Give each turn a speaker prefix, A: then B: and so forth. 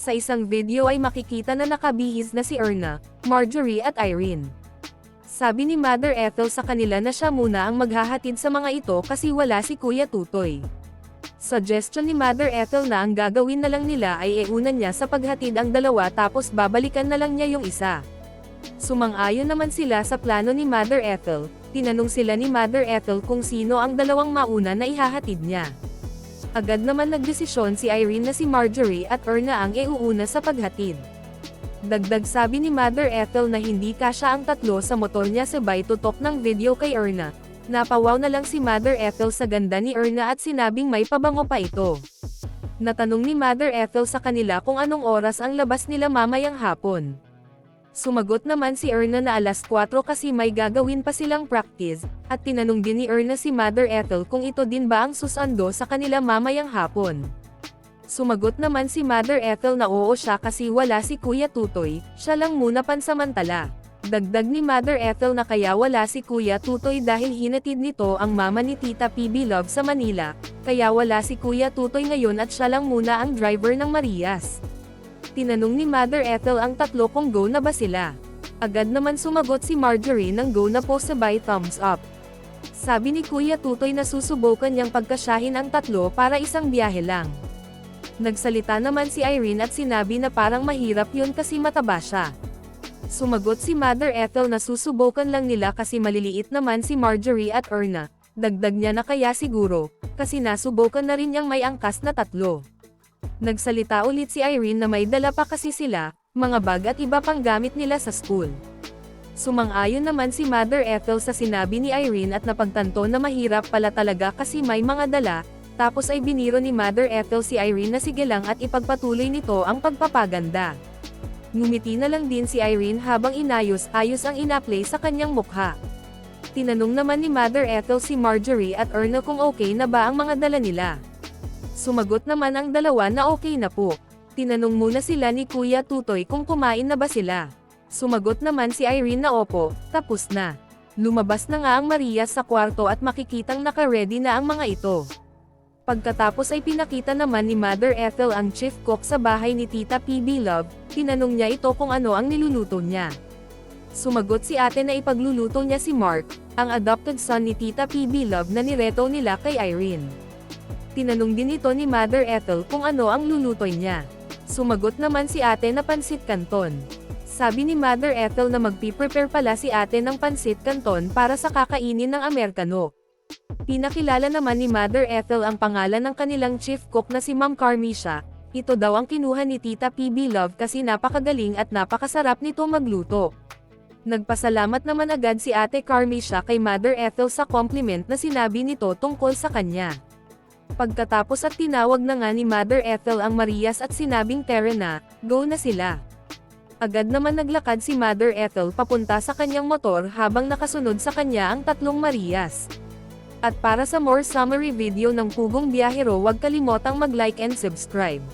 A: Sa isang video ay makikita na nakabihis na si Erna, Marjorie at Irene. Sabi ni Mother Ethel sa kanila na siya muna ang maghahatid sa mga ito kasi wala si Kuya Tutoy. Suggestion ni Mother Ethel na ang gagawin na lang nila ay iunan niya sa paghatid ang dalawa tapos babalikan na lang niya yung isa. Sumang-ayon naman sila sa plano ni Mother Ethel. Tinanong sila ni Mother Ethel kung sino ang dalawang mauna na ihahatid niya. Agad naman nagdesisyon si Irene na si Marjorie at Erna ang iuuna sa paghatid. Dagdag sabi ni Mother Ethel na hindi kasya ang tatlo sa motor niya sabay tutok ng video kay Erna. Napawaw na lang si Mother Ethel sa ganda ni Erna at sinabing may pabango pa ito. Natanong ni Mother Ethel sa kanila kung anong oras ang labas nila mamayang hapon. Sumagot naman si Erna na alas 4 kasi may gagawin pa silang practice, at tinanong din ni Erna si Mother Ethel kung ito din ba ang susando sa kanila mamayang hapon. Sumagot naman si Mother Ethel na oo siya kasi wala si Kuya Tutoy, siya lang muna pansamantala. Dagdag ni Mother Ethel na kaya wala si Kuya Tutoy dahil hinatid nito ang mama ni Tita PB Love sa Manila, kaya wala si Kuya Tutoy ngayon at siya lang muna ang driver ng Marias. Tinanong ni Mother Ethel ang tatlo kung go na ba sila. Agad naman sumagot si Marjorie ng go na po sabay thumbs up. Sabi ni Kuya Tutoy na susubukan niyang pagkasyahin ang tatlo para isang biyahe lang. Nagsalita naman si Irene at sinabi na parang mahirap yun kasi mataba siya. Sumagot si Mother Ethel na susubukan lang nila kasi maliliit naman si Marjorie at Erna. Dagdag niya na kaya siguro, kasi nasubukan na rin niyang may angkas na tatlo. Nagsalita ulit si Irene na may dala pa kasi sila, mga bag at iba pang gamit nila sa school. Sumang-ayon naman si Mother Ethel sa sinabi ni Irene at napagtanto na mahirap pala talaga kasi may mga dala, tapos ay biniro ni Mother Ethel si Irene na sige lang at ipagpatuloy nito ang pagpapaganda. Ngumiti na lang din si Irene habang inayos-ayos ang ina-play sa kanyang mukha. Tinanong naman ni Mother Ethel si Marjorie at Erna kung okay na ba ang mga dala nila. Sumagot naman ang dalawa na okay na po. Tinanong muna sila ni Kuya Tutoy kung kumain na ba sila. Sumagot naman si Irene na opo, tapos na. Lumabas na nga ang Marias sa kwarto at makikitang naka-ready na ang mga ito. Pagkatapos ay pinakita naman ni Mother Ethel ang chief cook sa bahay ni Tita PB Love, tinanong niya ito kung ano ang niluluto niya. Sumagot si ate na ipagluluto niya si Mark, ang adopted son ni Tita PB Love na nireto nila kay Irene. Tinanong din ito ni Mother Ethel kung ano ang lulutoy niya. Sumagot naman si ate na pansit canton. Sabi ni Mother Ethel na magpiprepare pala si ate ng pansit canton para sa kakainin ng Amerikano. Pinakilala naman ni Mother Ethel ang pangalan ng kanilang chief cook na si Ma'am Carmisha. Ito daw ang kinuha ni Tita PB Love kasi napakagaling at napakasarap nito magluto. Nagpasalamat naman agad si ate Carmisha kay Mother Ethel sa compliment na sinabi nito tungkol sa kanya. Pagkatapos at tinawag na nga ni Mother Ethel ang Marias at sinabing tara na, go na sila. Agad naman naglakad si Mother Ethel papunta sa kanyang motor habang nakasunod sa kanya ang tatlong Marias. At para sa more summary video ng Pugong Biyahero huwag kalimotang mag-like and subscribe.